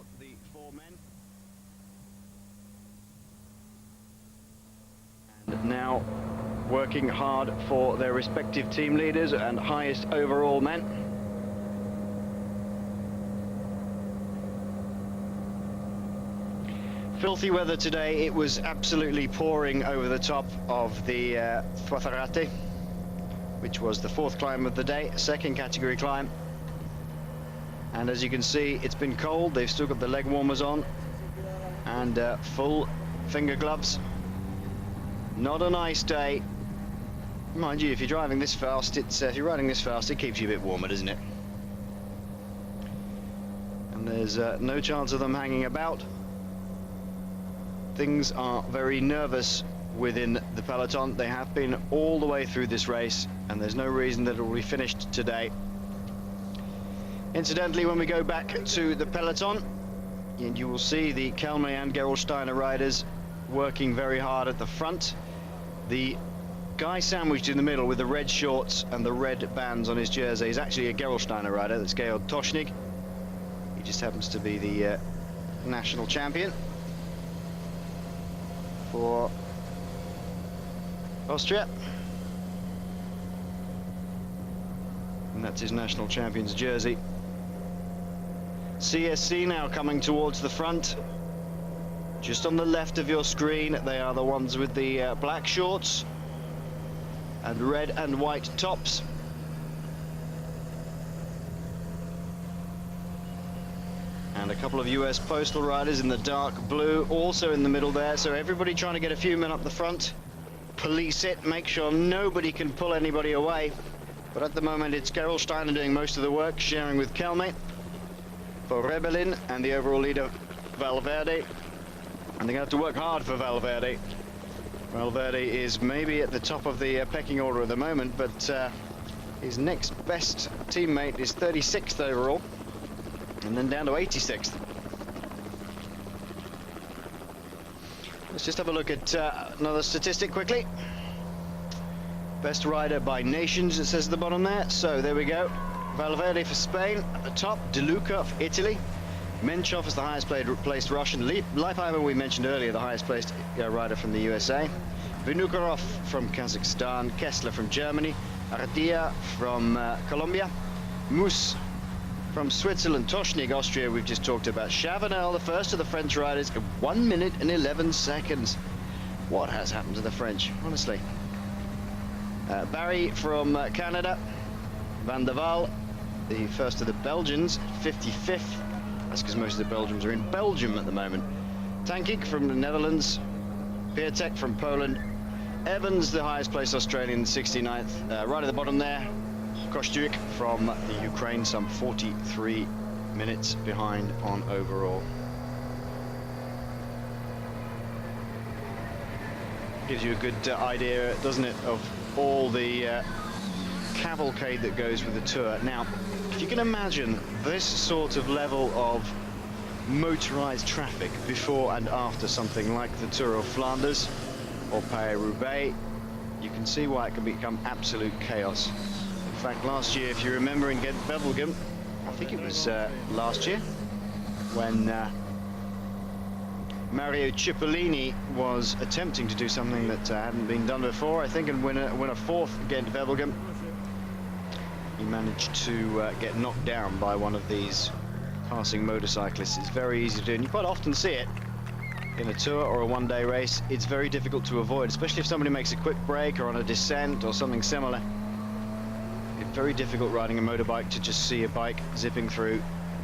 for the four men. And now working hard for their respective team leaders and highest overall men. Filthy weather today. It was absolutely pouring over the top of the Vuelta, which was the fourth climb of the day, second category climb. And as you can see, it's been cold. They've still got the leg warmers on and full finger gloves. Not a nice day. Mind you, if you're driving this fast, if you're riding this fast, it keeps you a bit warmer, doesn't it? And there's no chance of them hanging about. Things are very nervous within the peloton. They have been all the way through this race, and there's no reason that it will be finished today. Incidentally, when we go back to the peloton, and you will see the Kelme and Gerolsteiner riders working very hard at the front. The guy sandwiched in the middle with the red shorts and the red bands on his jersey is actually a Gerolsteiner rider. That's Georg Toschnig. He just happens to be the national champion for Austria. And that's his national champion's jersey. CSC now coming towards the front. Just on the left of your screen, they are the ones with the black shorts and red and white tops. And a couple of US postal riders in the dark blue also in the middle there. So everybody trying to get a few men up the front, police it, make sure nobody can pull anybody away. But at the moment it's Gerolsteiner doing most of the work, sharing with Kelme for Rebellin and the overall leader Valverde. And they're going to have to work hard for Valverde. Valverde is maybe at the top of the pecking order at the moment, but his next best teammate is 36th overall, and then down to 86th. Let's just have a look at another statistic quickly. Best rider by nations, it says at the bottom there. So there we go. Valverde for Spain at the top, De Luca for Italy. Menchov is the highest placed Russian. Leipheimer, we mentioned earlier, the highest placed rider from the USA. Vinokurov from Kazakhstan. Kessler from Germany. Ardia from Colombia. Mus from Switzerland. Toschnig, Austria, we've just talked about. Chavanel, the first of the French riders, 1 minute and 11 seconds. What has happened to the French, honestly? Barry from Canada. Van der Waal, the first of the Belgians, 55th. That's because most of the Belgians are in Belgium at the moment. Tankink from the Netherlands. Piatek from Poland. Evans, the highest placed Australian, 69th. Right at the bottom there, Kostyuk from the Ukraine, some 43 minutes behind on overall. Gives you a good idea, doesn't it, of all the cavalcade that goes with the Tour. Now, if you can imagine this sort of level of motorized traffic before and after something like the Tour of Flanders or Paris-Roubaix, you can see why it can become absolute chaos. In fact, last year, if you remember in Ghent-Wevelgem, I think it was last year, when Mario Cipollini was attempting to do something that hadn't been done before, I think, and win a fourth Ghent-Wevelgem. He managed to get knocked down by one of these passing motorcyclists. It's very easy to do, and you quite often see it in a Tour or a one-day race. It's very difficult to avoid, especially if somebody makes a quick break or on a descent or something similar. It's very difficult riding a motorbike to just see a bike zipping through.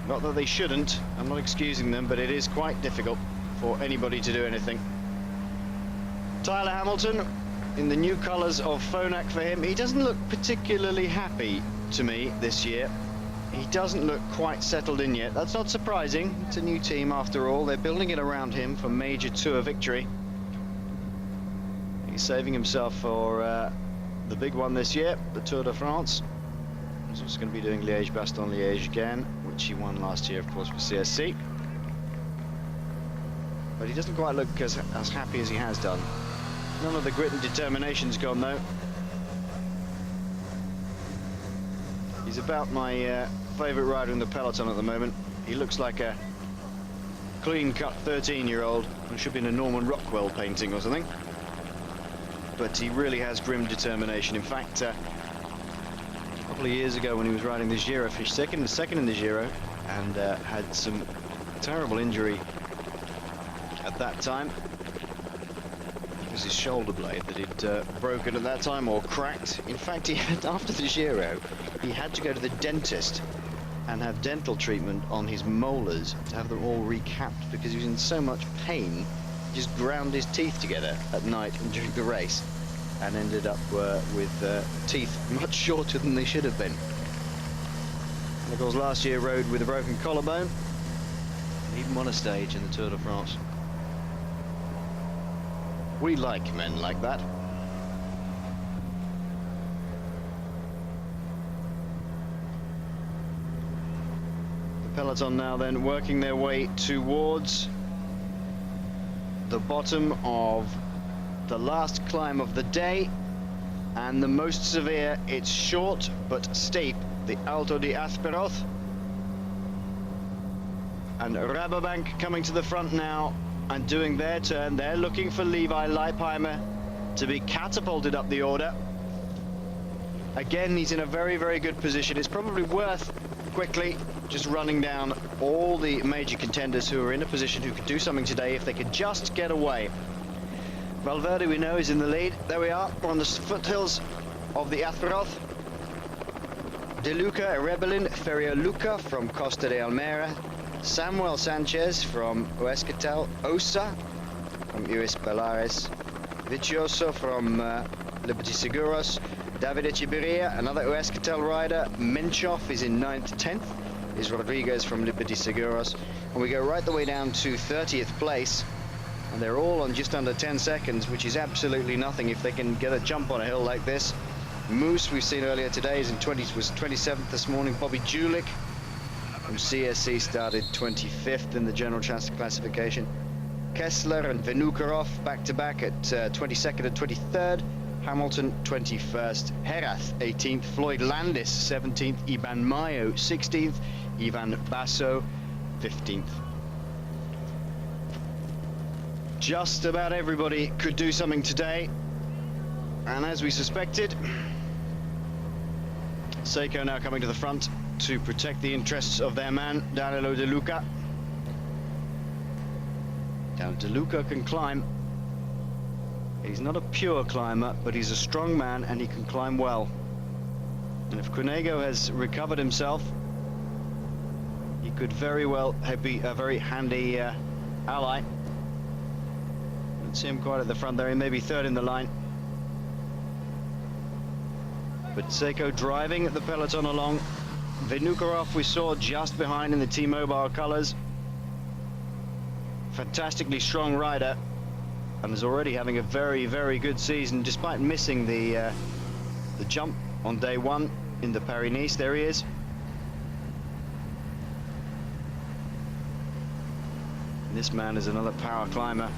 Not that they shouldn't, I'm not excusing them, but it is quite difficult for anybody to do anything. Tyler Hamilton in the new colours of Phonak for him. He doesn't look particularly happy to me this year. He doesn't look quite settled in yet. That's not surprising. It's a new team after all. They're building it around him for major Tour victory. He's saving himself for the big one this year, the Tour de France. He's also going to be doing Liège-Bastogne-Liège again, which he won last year, of course, for CSC. But he doesn't quite look as happy as he has done. None of the grit and determination's gone, though. He's about my favourite rider in the peloton at the moment. He looks like a clean-cut 13-year-old who should be in a Norman Rockwell painting or something. But he really has grim determination. In fact, a couple of years ago when he was riding the Giro, finished second in the Giro, and had some terrible injury at that time. It was his shoulder blade that he'd broken at that time, or cracked. In fact, he had, after the Giro, he had to go to the dentist and have dental treatment on his molars to have them all recapped because he was in so much pain. He just ground his teeth together at night and during the race, and ended up with teeth much shorter than they should have been. And of course, last year rode with a broken collarbone, and even won a stage in the Tour de France. We like men like that. The peloton now then working their way towards the bottom of the last climb of the day, and the most severe. It's short but steep, the Alto di Azpirotz. And Rabobank coming to the front now and doing their turn. They're looking for Leipheimer to be catapulted up the order. Again, he's in a very, very good position. It's probably worth quickly just running down all the major contenders who are in a position who could do something today if they could just get away. Valverde, we know, is in the lead. There we are. We're on the foothills of the Azpirotz. De Luca, Rebellin, Ferrier Luca from Costa de Almera, Samuel Sanchez from Huescatel, Osa from US Bellares, Vicioso from Liberty Seguros, David Echeverria, another Huescatel rider. Menchov is in 9th, 10th, is Rodriguez from Liberty Seguros. And we go right the way down to 30th place, and they're all on just under 10 seconds, which is absolutely nothing if they can get a jump on a hill like this. Moose, we've seen earlier today, was 27th this morning. Bobby Julich from CSC started 25th in the general classification. Kessler and Vinokurov back-to-back at 22nd and 23rd. Hamilton 21st. Herath 18th. Floyd Landis 17th. Iban Mayo 16th. Ivan Basso 15th. Just about everybody could do something today, and as we suspected, Seiko now coming to the front to protect the interests of their man, Danilo De Luca. Now, De Luca can climb. He's not a pure climber, but he's a strong man and he can climb well. And if Cunego has recovered himself, he could very well be a very handy ally. Don't see him quite at the front there. He may be third in the line. But Seiko driving the peloton along. Vinokurov we saw just behind in the T-Mobile colours. Fantastically strong rider, and is already having a very, very good season despite missing the jump on day one in the Paris-Nice. There he is. And this man is another power climber.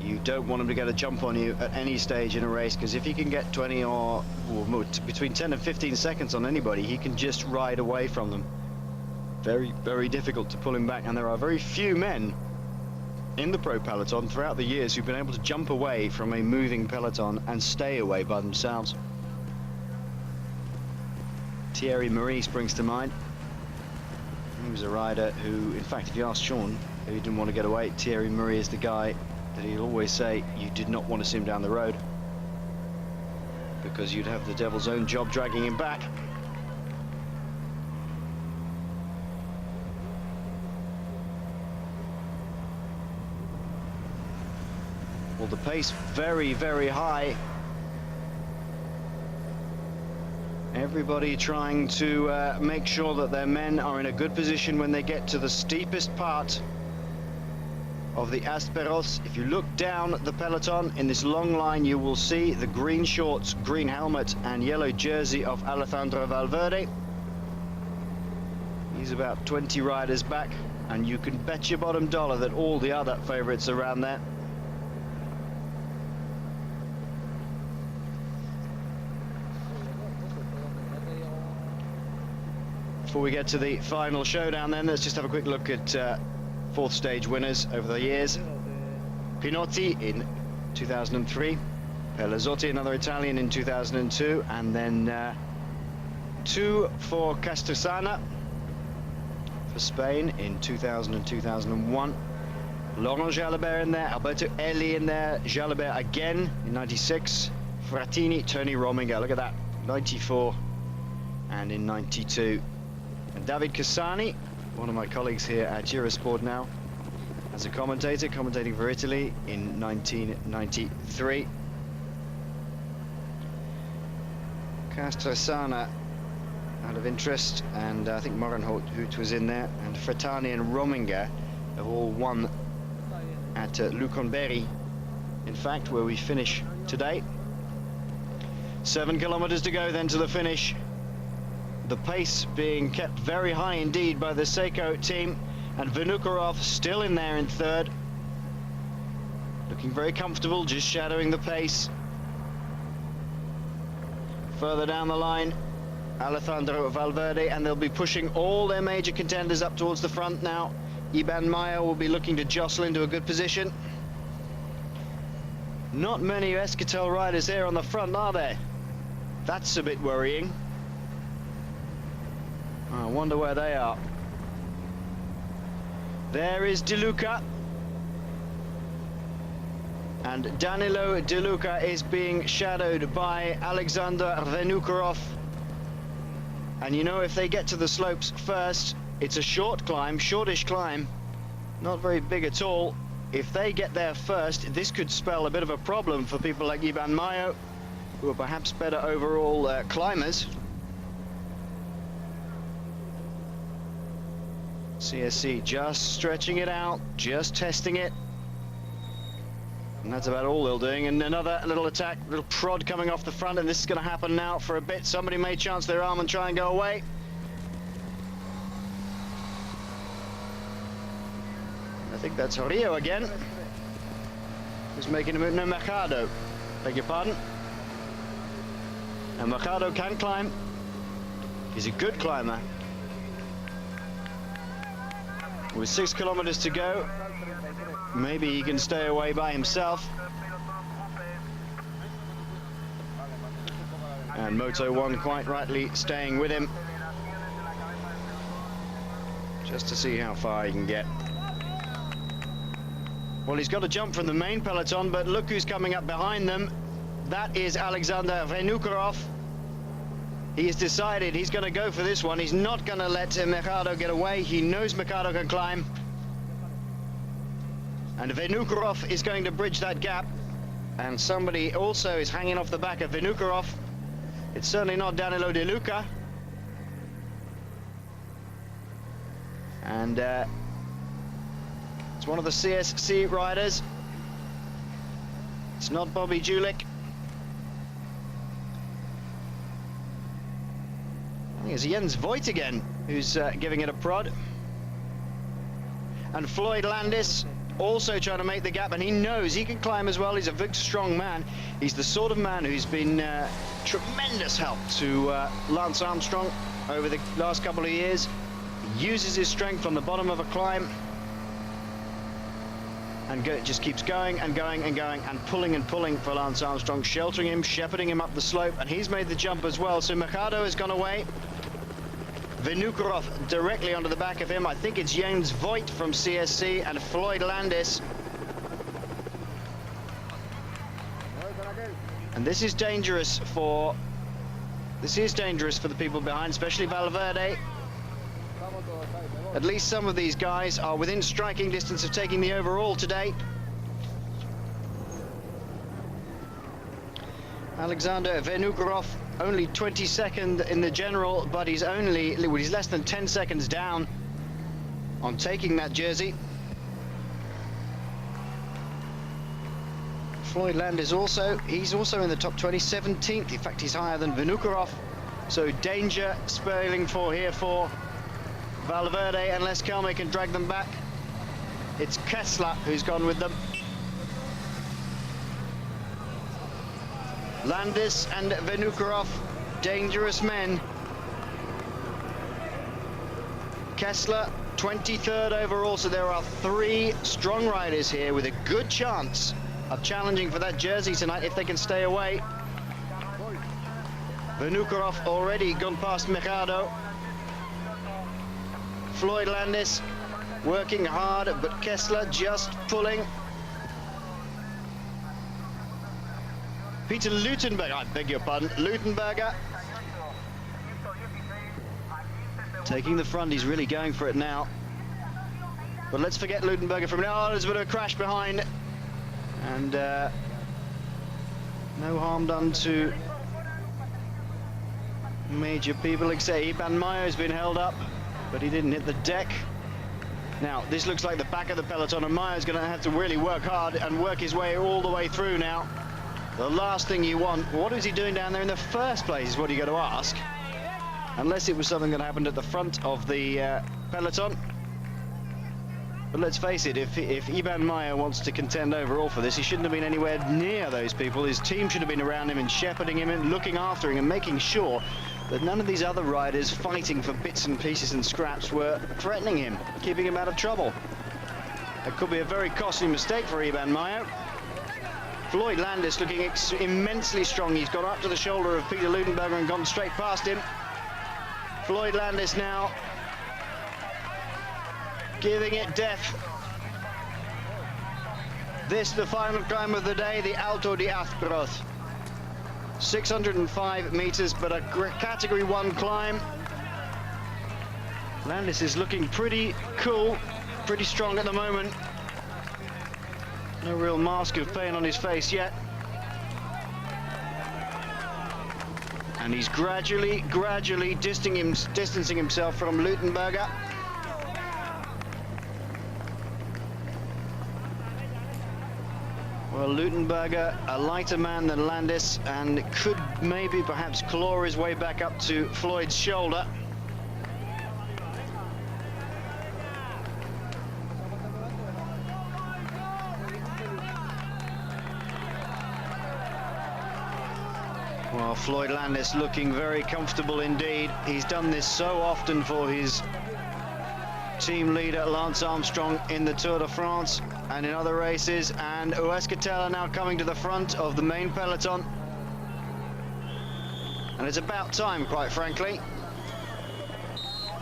You don't want him to get a jump on you at any stage in a race, because if he can get 20 or between 10 and 15 seconds on anybody, he can just ride away from them. Very, very difficult to pull him back, and there are very few men in the pro peloton throughout the years who've been able to jump away from a moving peloton and stay away by themselves. Thierry Maurice springs to mind. He was a rider who, in fact, if you ask Sean, who didn't want to get away, Thierry Maurice is the guy that he'd always say you did not want to see him down the road, because you'd have the devil's own job dragging him back. Well, the pace very, very high. Everybody trying to make sure that their men are in a good position when they get to the steepest part of the Azpirotz. If you look down the peloton in this long line, you will see the green shorts, green helmet and yellow jersey of Alejandro Valverde. He's about 20 riders back, and you can bet your bottom dollar that all the other favorites are around there. before we get to the final showdown then, let's just have a quick look at fourth stage winners over the years. Pinotti in 2003, Pelazzotti, another Italian, in 2002, and then 2 for Castrosana for Spain in 2000 and 2001. Laurent Jalabert in there, Alberto Elli in there, Jalabert again in 96, Frattini, Tony Rominger, look at that, 94 and in 92. And David Cassani, one of my colleagues here at Eurosport now, as a commentator, commentating for Italy in 1993. Castrosana out of interest, and I think Morenhout was in there, and Frattini and Rominger have all won at Lekumberri, in fact, where we finish today. 7 kilometers to go then to the finish. The pace being kept very high indeed by the Seiko team, and Vinokurov still in there in third, looking very comfortable, just shadowing the pace. Further down the line, Alejandro Valverde, and they'll be pushing all their major contenders up towards the front now. Iban Mayo will be looking to jostle into a good position. Not many Escatel riders here on the front, are there? That's a bit worrying. I wonder where they are. There is De Luca. And Danilo De Luca is being shadowed by Alexander Vinokurov. And you know, if they get to the slopes first, it's a short climb, shortish climb, not very big at all. If they get there first, this could spell a bit of a problem for people like Iban Mayo, who are perhaps better overall climbers. CSC just stretching it out, just testing it. And that's about all they're doing. And another little attack, little prod coming off the front, and this is going to happen now for a bit. Somebody may chance their arm and try and go away. I think that's Rio again, who's making a move. No, Mercado, beg your pardon. And Mercado can climb. He's a good climber. With 6 kilometers to go, maybe he can stay away by himself. And Moto 1 quite rightly staying with him, just to see how far he can get. Well, he's got to jump from the main peloton, but look who's coming up behind them. That is Alexander Vinokurov. He has decided he's going to go for this one. He's not going to let Mercado get away. He knows Mercado can climb. And Vinokurov is going to bridge that gap. And somebody also is hanging off the back of Vinokurov. It's certainly not Danilo De Luca. And it's one of the CSC riders. It's not Bobby Julik. I think it's Jens Voigt again who's giving it a prod. And Floyd Landis also trying to make the gap, and he knows he can climb as well. He's a big, strong man. He's the sort of man who's been tremendous help to Lance Armstrong over the last couple of years. He uses his strength on the bottom of a climb and just keeps going and going and going and pulling for Lance Armstrong, sheltering him, shepherding him up the slope, and he's made the jump as well. So Mercado has gone away. Vinokurov directly onto the back of him. I think it's Jens Voigt from CSC and Floyd Landis. And this is dangerous for the people behind, especially Valverde. At least some of these guys are within striking distance of taking the overall today. Alexander Vinokurov only 22nd in the general, but he's less than 10 seconds down on taking that jersey. Floyd Landis he's also in the top 20, 17th. In fact, he's higher than Vinokurov. So danger spelling here for Valverde, unless Kelme can drag them back. It's Kessler who's gone with them. Landis and Vinokurov, dangerous men. Kessler, 23rd overall, so there are 3 strong riders here with a good chance of challenging for that jersey tonight if they can stay away. Vinokurov already gone past Machado. Floyd Landis working hard, but Kessler just pulling. Peter Lutenberger, I beg your pardon, Lutenberger taking the front. He's really going for it now. But let's forget Lutenberger from now. Oh, there's a bit of a crash behind. And no harm done to major people, except Iban Mayo has been held up, but he didn't hit the deck. Now, this looks like the back of the peloton, and Mayo's going to have to really work hard and work his way all the way through now. The last thing you want, what is he doing down there in the first place, is what you got to ask. Unless it was something that happened at the front of the peloton. But let's face it, if Iban Mayo wants to contend overall for this, he shouldn't have been anywhere near those people. His team should have been around him and shepherding him and looking after him and making sure that none of these other riders fighting for bits and pieces and scraps were threatening him, keeping him out of trouble. It could be a very costly mistake for Iban Mayo. Floyd Landis looking immensely strong. He's gone up to the shoulder of Peter Lutenberger and gone straight past him. Floyd Landis now giving it death. This, the final climb of the day, the Alto di Azpirotz. 605 meters, but a category 1 climb. Landis is looking pretty cool, pretty strong at the moment. No real mask of pain on his face yet. And he's gradually distancing himself from Lutenberger. Well, Lutenberger, a lighter man than Landis, and could maybe perhaps claw his way back up to Floyd's shoulder. Well, Floyd Landis looking very comfortable indeed. He's done this so often for his team leader Lance Armstrong in the Tour de France and in other races, and Euskaltel now coming to the front of the main peloton. And it's about time, quite frankly.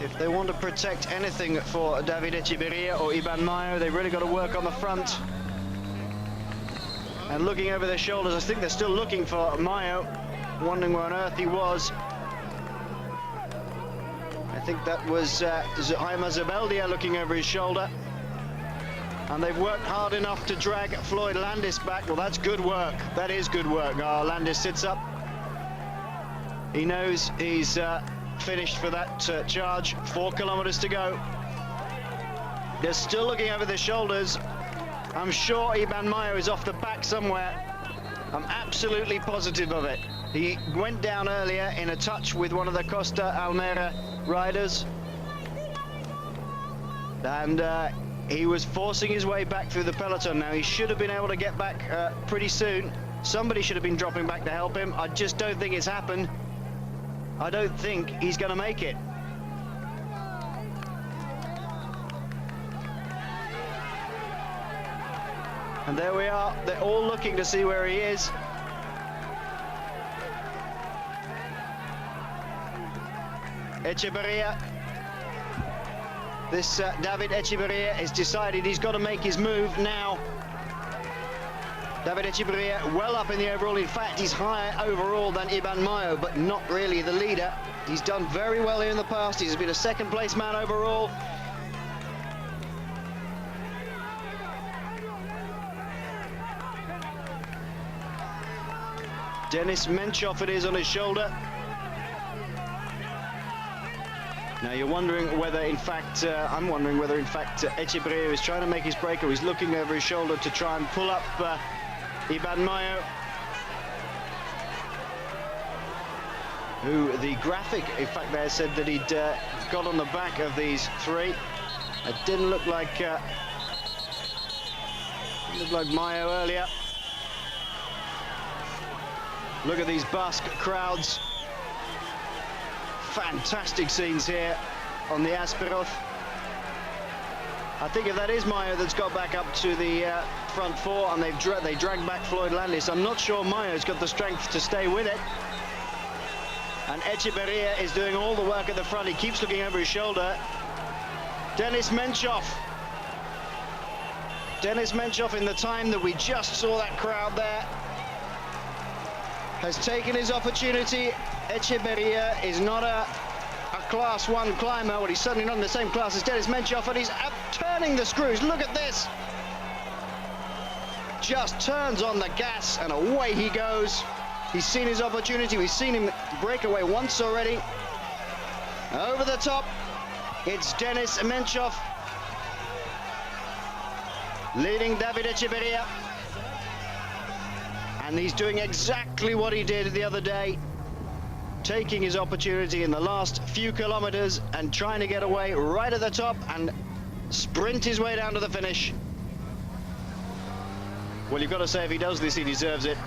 If they want to protect anything for David Echeverria or Iban Mayo, they've really got to work on the front. And looking over their shoulders, I think they're still looking for Mayo, wondering where on earth he was. I think that was Jaime Zabeldia looking over his shoulder. And they've worked hard enough to drag Floyd Landis back. Well, that's good work. That is good work. Landis sits up. He knows he's finished for that charge. 4 kilometers to go. They're still looking over their shoulders. I'm sure Iban Mayo is off the back somewhere. I'm absolutely positive of it. He went down earlier in a touch with one of the Costa Almera riders. And he was forcing his way back through the peloton. Now, he should have been able to get back pretty soon. Somebody should have been dropping back to help him. I just don't think it's happened. I don't think he's going to make it. And there we are. They're all looking to see where he is. Echeverria. This David Echeverria has decided he's got to make his move now. David Echeverria well up in the overall. In fact, he's higher overall than Iban Mayo, but not really the leader. He's done very well here in the past. He's been a second place man overall. Denis Menchov it is on his shoulder. Now you're wondering whether, in fact, I'm wondering whether, in fact, Echeverria is trying to make his break, or he's looking over his shoulder to try and pull up Iban Mayo, who the graphic, in fact, there said that he'd got on the back of these 3. It didn't look like Mayo earlier. Look at these Basque crowds. Fantastic scenes here on the Azpirotz. I think if that is Mayo that's got back up to the front four and they dragged back Floyd Landis, I'm not sure Mayo's got the strength to stay with it. And Etcheverria is doing all the work at the front. He keeps looking over his shoulder. Dennis Menchov. Dennis Menchov, in the time that we just saw that crowd there, has taken his opportunity. Etcheverria is not a Class 1 climber. Well, he's certainly not in the same class as Dennis Menchov, and he's turning the screws. Look at this. Just turns on the gas, and away he goes. He's seen his opportunity. We've seen him break away once already. Over the top, it's Dennis Menchov leading David Etcheverria. And he's doing exactly what he did the other day, taking his opportunity in the last few kilometers and trying to get away right at the top and sprint his way down to the finish. Well, you've got to say, if he does this, he deserves it.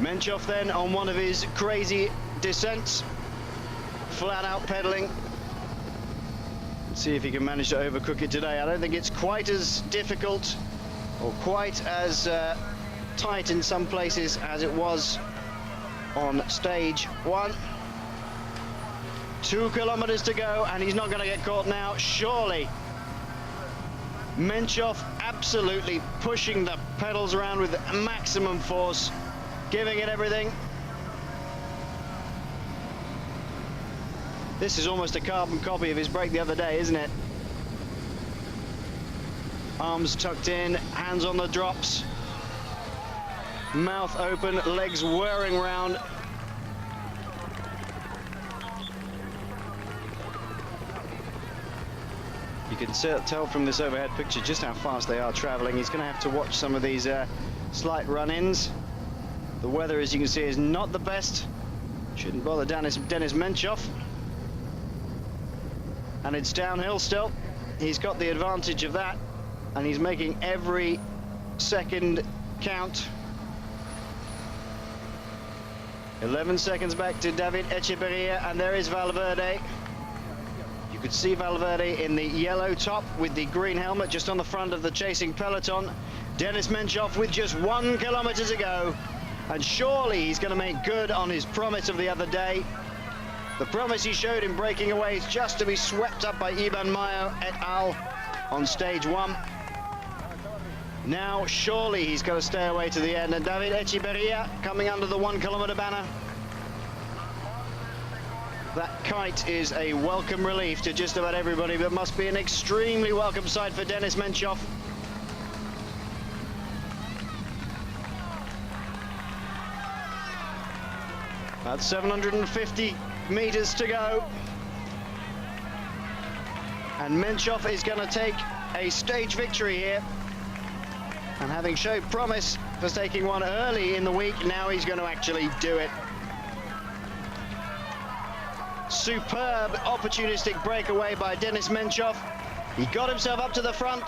Menchov then on one of his crazy descents, flat out pedaling. Let's see if he can manage to overcook it today. I don't think it's quite as difficult or quite as tight in some places as it was on stage 1. 2 kilometers to go, and he's not going to get caught now, surely. Menchov absolutely pushing the pedals around with maximum force, giving it everything. This is almost a carbon copy of his break the other day, isn't it? Arms tucked in, hands on the drops, mouth open, legs whirring round. You can tell from this overhead picture just how fast they are traveling. He's going to have to watch some of these slight run-ins. The weather, as you can see, is not the best. Shouldn't bother Dennis Menchov. And it's downhill still. He's got the advantage of that, and he's making every second count. 11 seconds back to David Etcheverria, and there is Valverde. You could see Valverde in the yellow top with the green helmet just on the front of the chasing peloton. Dennis Menchov with just 1 kilometer to go, and surely he's going to make good on his promise of the other day. The promise he showed in breaking away is just to be swept up by Iban Mayo et al. On stage 1. Now surely he's got to stay away to the end, and David Etcheverria coming under the 1 kilometer banner. That kite is a welcome relief to just about everybody, but must be an extremely welcome sight for Dennis Menchov. About 750 meters to go. And Menchov is going to take a stage victory here. And having showed promise for taking one early in the week, now he's going to actually do it. Superb opportunistic breakaway by Dennis Menchov. He got himself up to the front.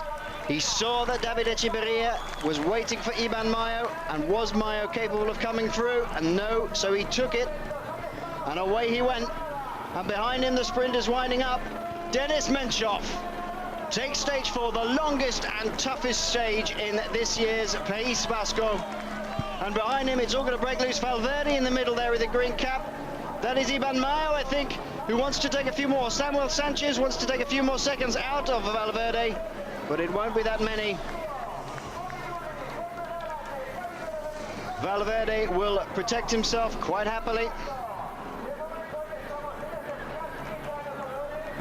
He saw that David Etcheverria was waiting for Iban Mayo, and was Mayo capable of coming through? And no, so he took it, and away he went. And behind him the sprint is winding up. Dennis Menchov takes stage 4, the longest and toughest stage in this year's País Vasco. And behind him it's all going to break loose. Valverde in the middle there with the green cap. That is Iban Mayo, I think, who wants to take a few more. Samuel Sanchez wants to take a few more seconds out of Valverde, but it won't be that many. Valverde will protect himself quite happily.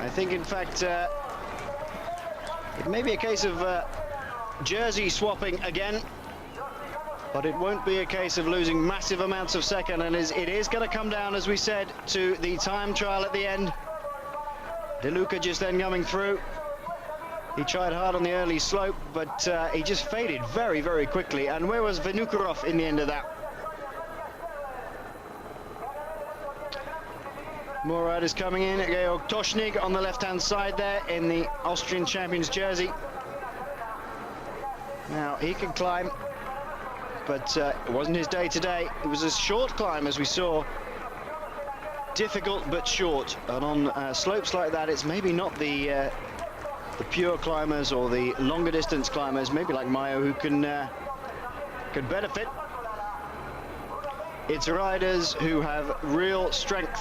I think, in fact, it may be a case of jersey swapping again, but it won't be a case of losing massive amounts of second, and it is going to come down, as we said, to the time trial at the end. Luca just then coming through. He tried hard on the early slope, but he just faded very, very quickly. And where was Vinokurov in the end of that? More riders coming in. Georg Toschnig on the left-hand side there in the Austrian champions jersey. Now, he can climb, but it wasn't his day today. It was a short climb, as we saw. difficult but short, and on slopes like that, it's maybe not the pure climbers or the longer distance climbers, maybe like Mayo, who can benefit. It's riders who have real strength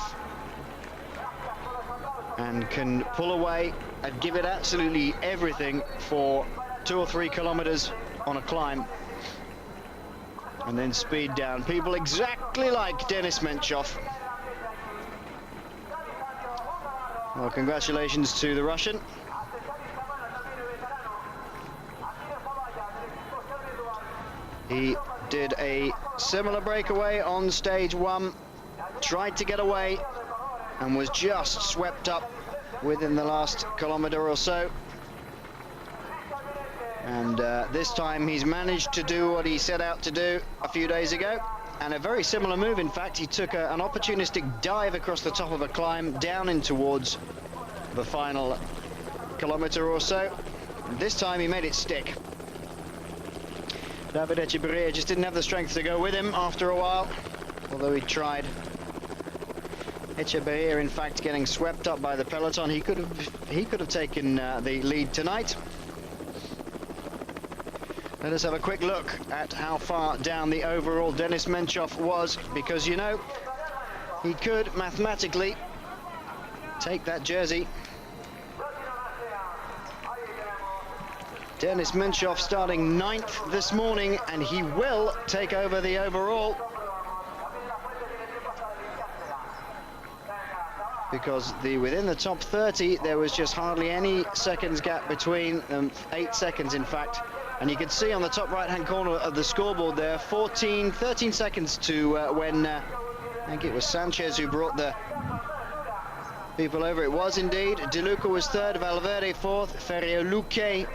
and can pull away and give it absolutely everything for 2 or 3 kilometers on a climb and then speed down. People exactly like Denis Menchov. Well, congratulations to the Russian. He did a similar breakaway on stage 1, tried to get away and was just swept up within the last kilometer or so. And this time he's managed to do what he set out to do a few days ago, and a very similar move. In fact, he took an opportunistic dive across the top of a climb down in towards the final kilometer or so. And this time he made it stick. David Etcheberria just didn't have the strength to go with him after a while, although he tried. Etcheberria, in fact, getting swept up by the peloton. He could have taken the lead tonight. Let us have a quick look at how far down the overall Denis Menchov was, because, you know, he could mathematically take that jersey. Denis Menchov starting 9th this morning, and he will take over the overall, because within the top 30 there was just hardly any seconds gap between them, 8 seconds in fact. And you can see on the top right hand corner of the scoreboard there, 13 seconds to when I think it was Sanchez who brought the people over. It was indeed. De Luca was 3rd, Valverde 4th, Luca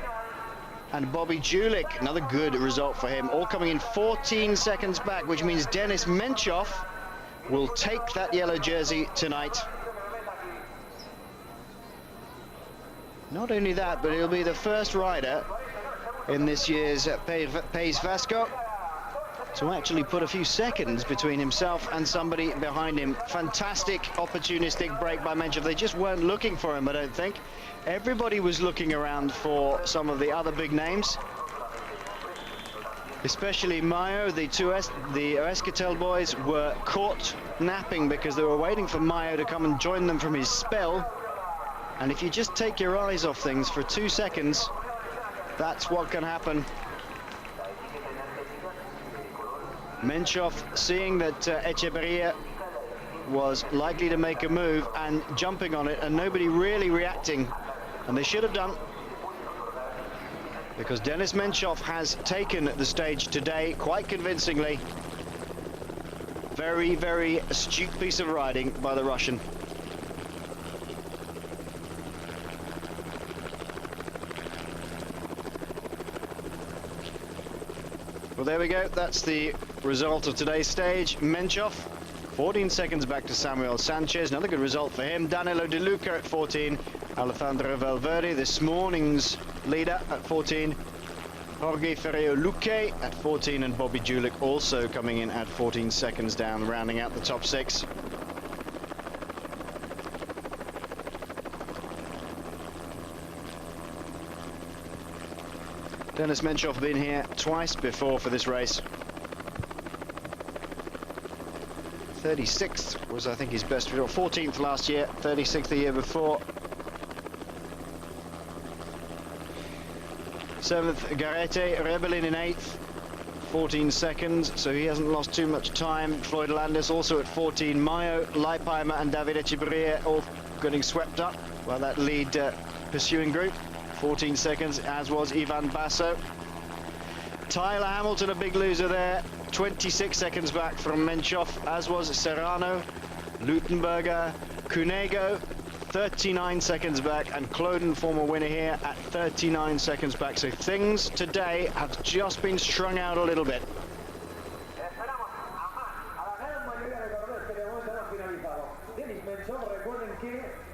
and Bobby Julik, another good result for him, all coming in 14 seconds back, which means Denis Menchov will take that yellow jersey tonight. Not only that, but he'll be the first rider in this year's País Vasco to actually put a few seconds between himself and somebody behind him. Fantastic opportunistic break by Menchov. They just weren't looking for him, I don't think. Everybody was looking around for some of the other big names, especially Mayo. The Escatel boys were caught napping because they were waiting for Mayo to come and join them from his spell. And if you just take your eyes off things for 2 seconds, that's what can happen. Menchov, seeing that Etcheberria was likely to make a move and jumping on it, and nobody really reacting, and they should have done, because Denis Menchov has taken the stage today quite convincingly. Very, very astute piece of riding by the Russian. Well, there we go. That's the result of today's stage. Menchov, 14 seconds back to Samuel Sanchez. Another good result for him. Danilo De Luca at 14. Alejandro Valverde, this morning's leader, at 14. Jorge Luca at 14. And Bobby Julik also coming in at 14 seconds down, rounding out the top 6. Denis Menchov been here twice before for this race. 36th was, I think, his best result. 14th last year, 36th the year before. 7th, Garete Rebellin in 8th, 14 seconds, so he hasn't lost too much time. Floyd Landis also at 14. Mayo, Leipheimer and David Etcheberria all getting swept up by that lead pursuing group. 14 seconds, as was Ivan Basso. Tyler Hamilton, a big loser there, 26 seconds back from Menchov, as was Serrano, Lutenberger, Cunego, 39 seconds back, and Cloden, former winner here, at 39 seconds back. So things today have just been strung out a little bit.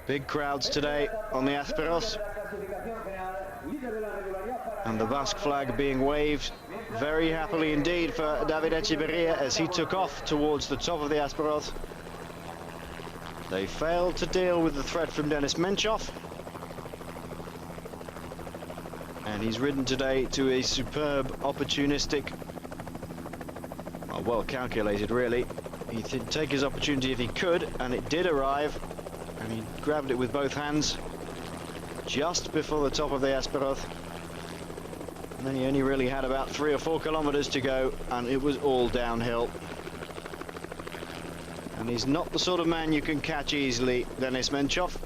Big crowds today on the Azpirotz, and the Basque flag being waved very happily indeed for David Etcheberria as he took off towards the top of the Azpirotz. They failed to deal with the threat from Dennis Menchov. And he's ridden today to a superb, opportunistic, well calculated really. He'd take his opportunity if he could, and it did arrive. And he grabbed it with both hands just before the top of the Azpirotz. And then he only really had about 3 or 4 kilometers to go, and it was all downhill. And he's not the sort of man you can catch easily, Dennis Menchov.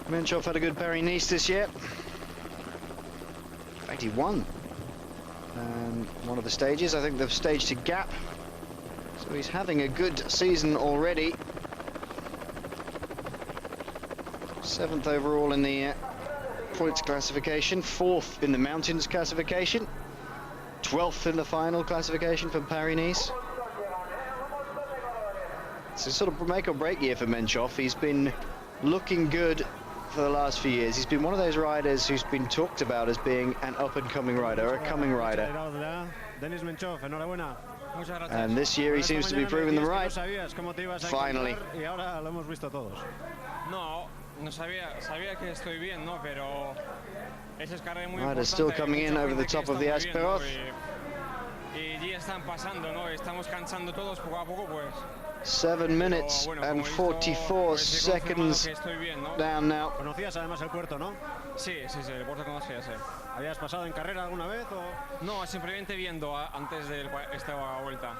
Menchov had a good Paris-Nice this year. In fact, he won one of the stages. I think the stage to Gap. So he's having a good season already. 7th overall in the points classification, 4th in the mountains classification, 12th in the final classification for Paris-Nice. It's a sort of make or break year for Menchov. He's been looking good for the last few years. He's been one of those riders who's been talked about as being an up-and-coming rider, a coming rider. And this year he seems to be proving them right. Finally. Riders still coming in over the top of the Azpirotz. 7 minutes and 44 seconds down now. ¿Conocías además el puerto, no? Sí, el puerto conocía, sí. ¿Habías pasado en carrera alguna vez o...? No, simplemente viendo antes de esta vuelta.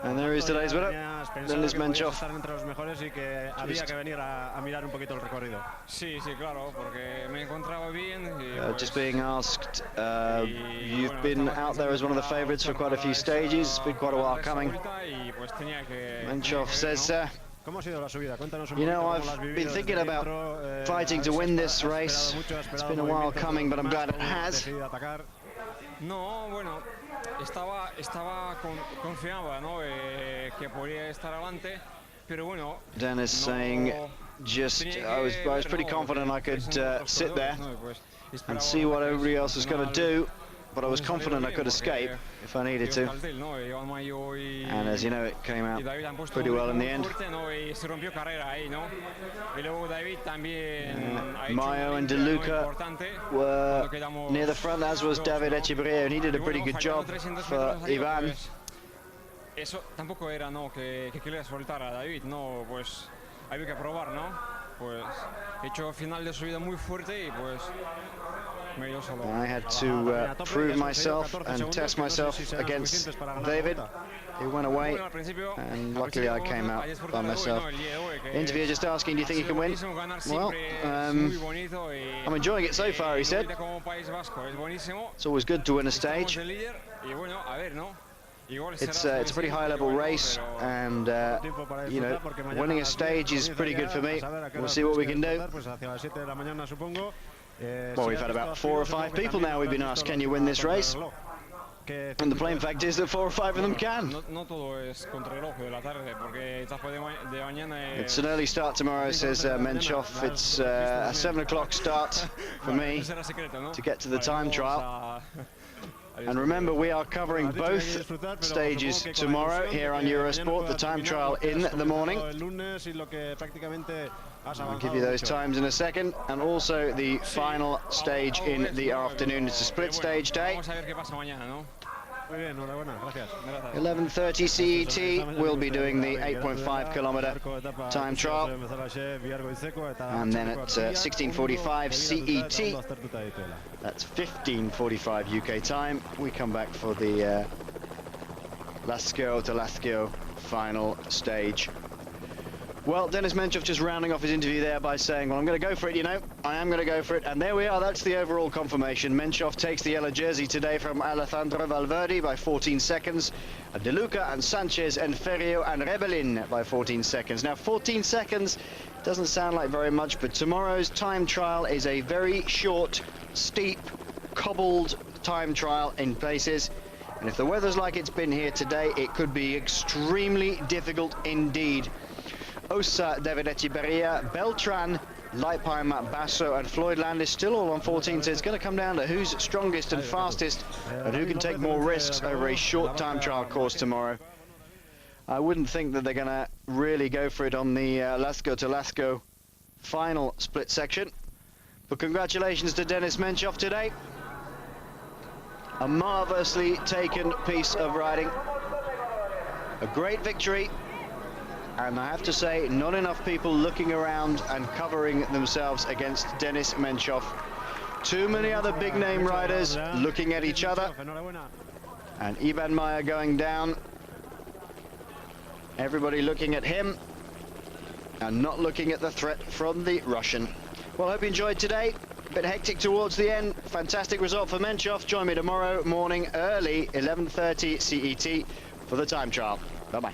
And there is today's winner, Dennis Menchov. Estar entre los mejores y que había que venir a mirar un poquito el recorrido. Sí, claro, porque me encontraba bien. Just being asked, you've been out there as one of the favourites for quite a few stages. It's been quite a while coming. Menchov says, you know, I've been thinking about fighting to win this race. It's been a while coming, but I'm glad it has. No, bueno, estaba confiaba, ¿no? Que podía estar adelante, pero bueno. Dennis saying, I was pretty confident I could sit there and see what everybody else was going to do, but I was confident I could escape if I needed to. And as you know, it came out pretty well in the end. Mayo and Luca were near the front, as was David Etcheverria, and he did a pretty good job for Ivan. Eso tampoco era, ¿no? Que quería soltar a David, no, pues había que probar, ¿no? Pues he hecho final de subida muy fuerte y pues I had to prove myself and test myself against David, who went away, and luckily I came out by myself. Interviewer just asking, do you think you can win? Well, I'm enjoying it so far, he said. It's always good to win a stage. It's a pretty high-level race, and you know, winning a stage is pretty good for me. We'll see what we can do. Well, we've had about 4 or 5 people now we've been asked, can you win this race? And the plain fact is that 4 or 5 of them can. It's an early start tomorrow, says Menchov. It's a 7 o'clock start for me to get to the time trial. And remember, we are covering both stages tomorrow here on Eurosport, the time trial in the morning. I'll give you those times in a second, and also the final stage in the afternoon. It's a split stage day. 11:30 CET, we'll be doing the 8.5 kilometer time trial, and then at 16:45 CET, that's 15:45 UK time, we come back for the Lascaux to Lascaux final stage. Well, Dennis Menchov just rounding off his interview there by saying, well, I'm going to go for it, you know. I am going to go for it. And there we are. That's the overall confirmation. Menchov takes the yellow jersey today from Alejandro Valverde by 14 seconds. And De Luca and Sanchez and Ferrio and Rebellin by 14 seconds. Now, 14 seconds doesn't sound like very much, but tomorrow's time trial is a very short, steep, cobbled time trial in places. And if the weather's like it's been here today, it could be extremely difficult indeed. Osa, David Etcheverria, Beltran, Leipheimer, Basso and Floyd Landis still all on 14, so it's going to come down to who's strongest and fastest and who can take more risks over a short time trial course tomorrow. I wouldn't think that they're going to really go for it on the Lasco to Lasco final split section. But congratulations to Denis Menchov today. A marvellously taken piece of riding. A great victory. And I have to say, not enough people looking around and covering themselves against Denis Menchov. Too many other big name riders looking at each other. And Ivan Mayo going down. Everybody looking at him and not looking at the threat from the Russian. Well, I hope you enjoyed today. A bit hectic towards the end. Fantastic result for Menchov. Join me tomorrow morning early, 11:30 CET for the time trial. Bye-bye.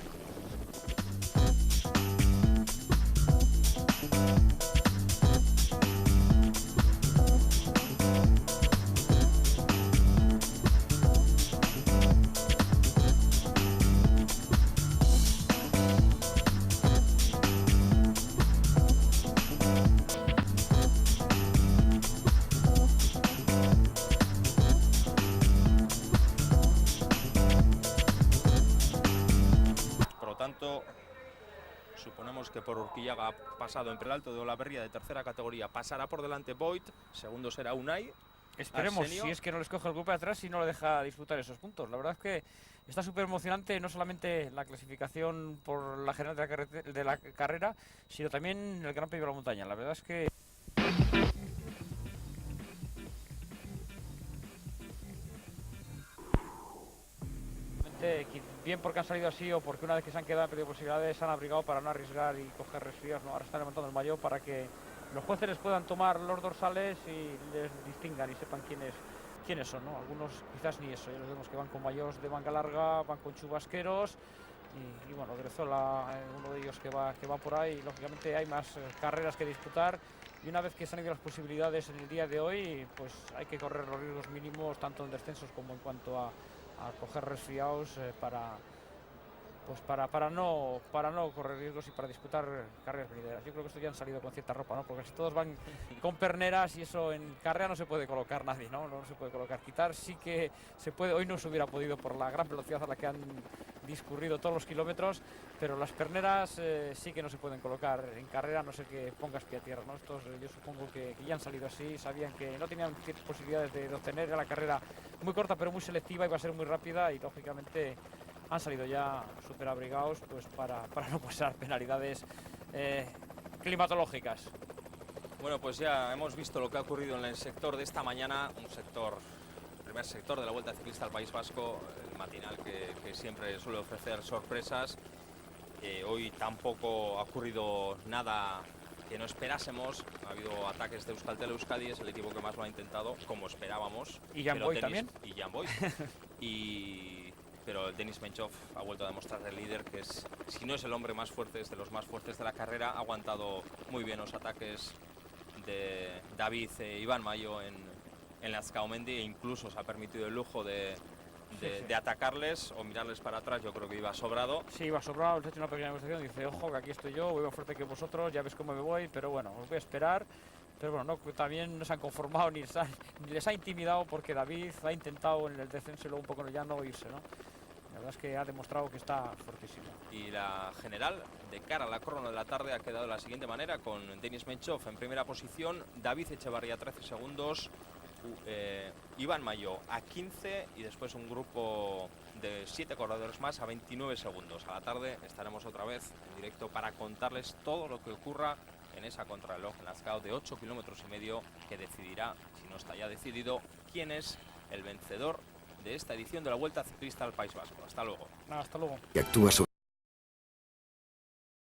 Suponemos que por Urquillaga ha pasado entre el Alto de Olaverría de tercera categoría, pasará por delante Voigt, segundo será Unai. Esperemos, Arsenio. si es que no les coge el grupo de atrás y no le deja disfrutar esos puntos. La verdad es que está súper emocionante, no solamente la clasificación por la general de la carrera, sino también el Gran Premio de la Montaña. La verdad es que bien porque han salido así o porque una vez que se han quedado en perdido posibilidades se han abrigado para no arriesgar y coger resfríos, ¿no? Ahora están levantando el Mayo para que los jueces les puedan tomar los dorsales y les distingan y sepan quiénes son, ¿no? Algunos quizás ni eso, ya los vemos que van con mayos de manga larga, van con chubasqueros y bueno, Drezola, uno de ellos que va por ahí. Lógicamente hay más carreras que disputar y una vez que se han ido las posibilidades en el día de hoy, pues hay que correr los riesgos mínimos tanto en descensos como en cuanto a coger resfriados para no correr riesgos y para disputar carreras venideras. Yo creo que estos ya han salido con cierta ropa, ¿no? Porque si todos van con perneras y eso en carrera no se puede colocar nadie, ¿no? No se puede colocar. Quitar sí que se puede, hoy no se hubiera podido por la gran velocidad a la que han discurrido todos los kilómetros, pero las perneras sí que no se pueden colocar en carrera, a no ser que pongas pie a tierra, ¿no? Estos yo supongo que ya han salido así, sabían que no tenían posibilidades de obtener la carrera muy corta pero muy selectiva, iba a ser muy rápida y lógicamente han salido ya súper abrigados pues para no pasar penalidades climatológicas. Bueno, pues ya hemos visto lo que ha ocurrido en el sector de esta mañana, el primer sector de la Vuelta Ciclista al País Vasco, el matinal que siempre suele ofrecer sorpresas. Hoy tampoco ha ocurrido nada que no esperásemos. Ha habido ataques de Euskaltel Euskadi, es el equipo que más lo ha intentado, como esperábamos. Y Jan Boy también. Y Jan Boy. Pero Denis Menchov ha vuelto a demostrar el líder, que es, si no es el hombre más fuerte, es de los más fuertes de la carrera. Ha aguantado muy bien los ataques de David e Iván Mayo en la Azcaumendi e incluso se ha permitido el lujo de atacarles o mirarles para atrás. Yo creo que iba sobrado. Sí, iba sobrado, se ha hecho una pequeña negociación, dice, ojo, que aquí estoy yo, voy más fuerte que vosotros, ya ves cómo me voy, pero bueno, os voy a esperar. Pero bueno, no, también no se han conformado ni les ha intimidado porque David ha intentado en el descenso y luego un poco en el llano irse, ¿no? La verdad es que ha demostrado que está fortísimo. Y la general, de cara a la crono de la tarde, ha quedado de la siguiente manera, con Denis Menchov en primera posición, David Echevarría 13 segundos, Iván Mayo a 15 y después un grupo de 7 corredores más a 29 segundos. A la tarde estaremos otra vez en directo para contarles todo lo que ocurra en esa contrarreloj en Azcao de 8,5 kilómetros que decidirá, si no está ya decidido, quién es el vencedor de esta edición de la Vuelta Ciclista al País Vasco. Hasta luego. Hasta luego. Y actúa